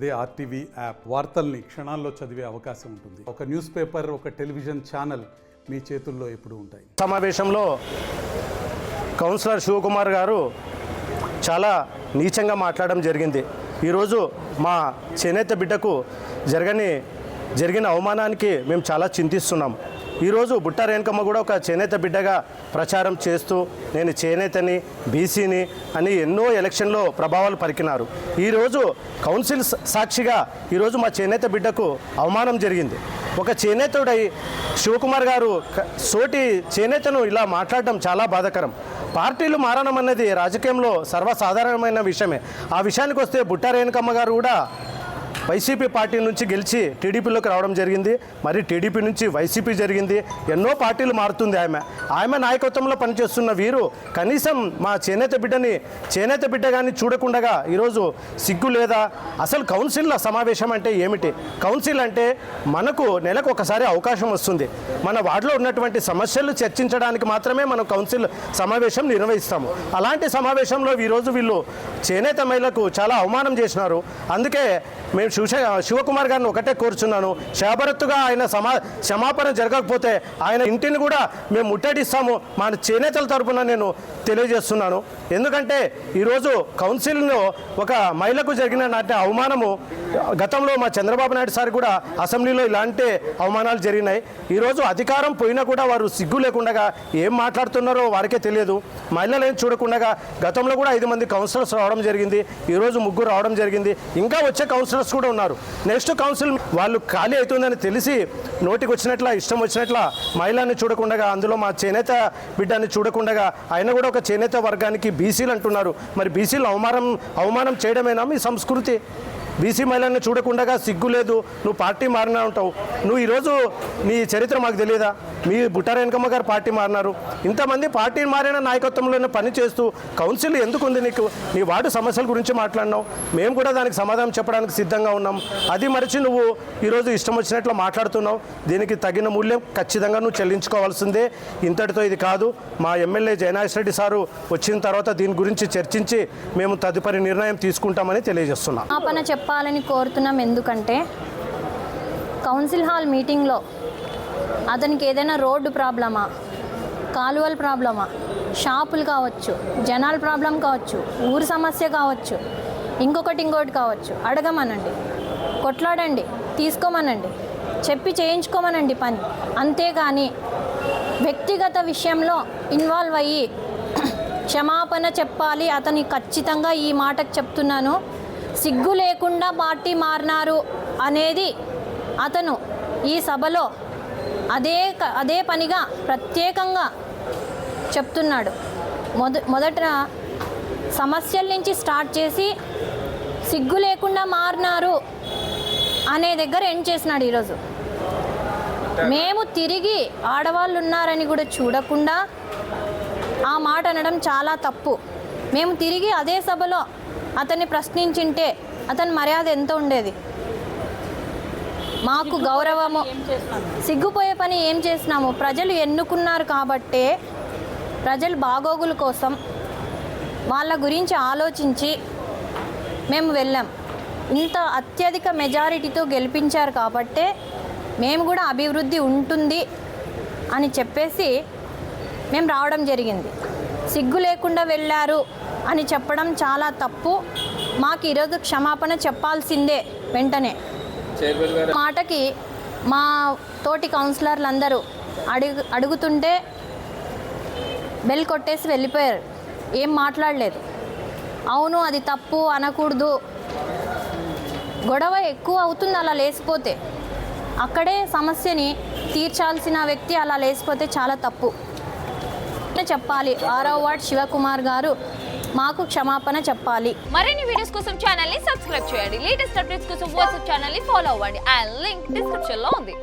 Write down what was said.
అదే RTV app వార్తల్ని క్షణాల్లో చదివే అవకాశం ఉంటుంది. ఒక న్యూస్ పేపర్, ఒక టెలివిజన్ ఛానల్ మీ చేతుల్లో ఎప్పుడూ ఉంటాయి. సమావేశంలో కౌన్సిలర్ శివకుమార్ గారు చాలా నీచంగా మాట్లాడడం జరిగింది. ఈరోజు మా చేనేత బిడ్డకు జరిగిన అవమానానికి మేము చాలా చింతిస్తున్నాం. ఈరోజు బుట్ట రేణుకమ్మ కూడా ఒక చేనేత బిడ్డగా ప్రచారం చేస్తూ నేను చేనేతని, బీసీని అని ఎన్నో ఎలక్షన్లో ప్రభావాలు పరికినారు. ఈరోజు కౌన్సిల్ సాక్షిగా ఈరోజు మా చేనేత బిడ్డకు అవమానం జరిగింది. ఒక చేనేతుడై శివకుమార్ గారు సోటి చేనేతను ఇలా మాట్లాడడం చాలా బాధాకరం. పార్టీలు మారడం అన్నది రాజకీయంలో సర్వసాధారణమైన విషయమే. ఆ విషయానికి వస్తే బుట్ట రేణుకమ్మ గారు కూడా వైసీపీ పార్టీ నుంచి గెలిచి టీడీపీలోకి రావడం జరిగింది. మరి టీడీపీ నుంచి వైసీపీ జరిగింది. ఎన్నో పార్టీలు మారుతుంది. ఆమె నాయకత్వంలో పనిచేస్తున్న వీరు కనీసం మా చేనేత బిడ్డగాని చూడకుండా ఈరోజు సిగ్గు లేదా? అసలు కౌన్సిల్ సమావేశం అంటే ఏమిటి? కౌన్సిల్ అంటే మనకు నెలకు ఒకసారి అవకాశం వస్తుంది. మన వార్డులో ఉన్నటువంటి సమస్యలు చర్చించడానికి మాత్రమే మనం కౌన్సిల్ సమావేశం నిర్వహిస్తాము. అలాంటి సమావేశంలో ఈరోజు వీళ్ళు చేనేత మహిళలకు చాలా అవమానం చేసినారు. అందుకే మేము శివకుమార్ గారిని ఒకటే కోరుచున్నాను, శాబరత్తుగా ఆయన క్షమాపణ జరగకపోతే ఆయన ఇంటిని కూడా మేము ముట్టడిస్తాము మా చేనేతల తరపున నేను తెలియజేస్తున్నాను. ఎందుకంటే ఈరోజు కౌన్సిల్లో ఒక మహిళకు జరిగిన అవమానము గతంలో మా చంద్రబాబు నాయుడు సార్ కూడా అసెంబ్లీలో ఇలాంటి అవమానాలు జరిగినాయి. ఈరోజు అధికారం పోయినా కూడా వారు సిగ్గు లేకుండా ఏం మాట్లాడుతున్నారో వారికే తెలియదు. మహిళలను చూడకుండా గతంలో కూడా 5 మంది కౌన్సిలర్స్ రావడం జరిగింది. ఈరోజు 3 రావడం జరిగింది. ఇంకా వచ్చే కౌన్సిలర్స్ కూడా ఉన్నారు. నెక్స్ట్ కౌన్సిల్ వాళ్ళు ఖాళీ అవుతుందని తెలిసి నోటికి వచ్చినట్ల ఇష్టం వచ్చినట్ల మహిళని చూడకుండా, అందులో మా చేనేత బిడ్డని చూడకుండా ఆయన కూడా ఒక చేనేత వర్గానికి బీసీలు అంటున్నారు. మరి బీసీలు అవమానం చేయడమేనా మీ సంస్కృతి? బీసీ మహిళలను చూడకుండా సిగ్గు లేదు, నువ్వు పార్టీ మారినా ఉంటావు. నువ్వు ఈరోజు నీ చరిత్ర మాకు తెలియదా? మీ బుట్ట రేణుకమ్మ గారు పార్టీ మారినారు. ఇంతమంది పార్టీ మారిన నాయకత్వంలోనే పని చేస్తూ కౌన్సిల్ ఎందుకుంది నీకు? నీ వార్డు సమస్యల గురించి మాట్లాడినావు. మేము కూడా దానికి సమాధానం చెప్పడానికి సిద్ధంగా ఉన్నాం. అది మరిచి నువ్వు ఈరోజు ఇష్టం వచ్చినట్లు మాట్లాడుతున్నావు. దీనికి తగిన మూల్యం ఖచ్చితంగా నువ్వు చెల్లించుకోవాల్సిందే. ఇంతటితో ఇది కాదు. మా ఎమ్మెల్యే జయనాథ్ రెడ్డి సారు వచ్చిన తర్వాత దీని గురించి చర్చించి మేము తదుపరి నిర్ణయం తీసుకుంటామని తెలియజేస్తున్నాం. చెప్పాలని కోరుతున్నాం. ఎందుకంటే కౌన్సిల్ హాల్ మీటింగ్లో అతనికి ఏదైనా రోడ్డు ప్రాబ్లమా, కాలువల ప్రాబ్లమా, షాపులు కావచ్చు, జనాల ప్రాబ్లం కావచ్చు, ఊరు సమస్య కావచ్చు, ఇంకొకటి కావచ్చు, అడగమనండి, కొట్లాడండి, తీసుకోమనండి, చెప్పి చేయించుకోమనండి పని. అంతేగాని వ్యక్తిగత విషయంలో ఇన్వాల్వ్ అయ్యి క్షమాపణ చెప్పాలి. అతని ఖచ్చితంగా ఈ మాటకు చెప్తున్నాను, సిగ్గు లేకుండా పార్టీ మారినారు అనేది అతను ఈ సభలో అదే పనిగా ప్రత్యేకంగా చెప్తున్నాడు. మొదట సమస్యల నుంచి స్టార్ట్ చేసి సిగ్గు లేకుండా మారినారు అనే దగ్గర ఎండ్ చేసినాడు. ఈరోజు మేము తిరిగి ఆడవాళ్ళు ఉన్నారని కూడా చూడకుండా ఆ మాట అనడం చాలా తప్పు. మేము తిరిగి అదే సభలో అతన్ని ప్రశ్నించింటే అతని మర్యాద ఎంత ఉండేది? మాకు గౌరవము. సిగ్గుపోయే పని ఏం చేసినాము? ప్రజలు ఎన్నుకున్నారు కాబట్టే ప్రజల బాగోగుల కోసం వాళ్ళ గురించి ఆలోచించి మేము వెళ్ళాం. ఇంత అత్యధిక మెజారిటీతో గెలిపించారు కాబట్టే మేము కూడా అభివృద్ధి ఉంటుంది అని చెప్పేసి మేము రావడం జరిగింది. సిగ్గు లేకుండా వెళ్ళారు అని చెప్పడం చాలా తప్పు. మాకు ఈరోజు క్షమాపణ చెప్పాల్సిందే వెంటనే. మాటకి మా తోటి కౌన్సిలర్లు అందరూ అడుగుతుంటే బెల్ కొట్టేసి వెళ్ళిపోయారు. ఏం మాట్లాడలేదు. అవును అది తప్పు అనకూడదు, గొడవ ఎక్కువ అవుతుంది అలా లేసిపోతే. అక్కడే సమస్యని తీర్చాల్సిన వ్యక్తి అలా లేసిపోతే చాలా తప్పు చెప్పాలి. 6వ వార్డ్ శివకుమార్ గారు మాకు క్షమాపణ చెప్పాలి. మరిన్ని వీడియోస్ కోసం ఛానల్ ని సబ్స్క్రైబ్ చేయండి. లేటెస్ట్ అప్డేట్స్ కోసం వాట్సాప్ ఛానల్ ని ఫాలో అవ్వండి. ఆ లింక్ డిస్క్రిప్షన్ లో ఉంది.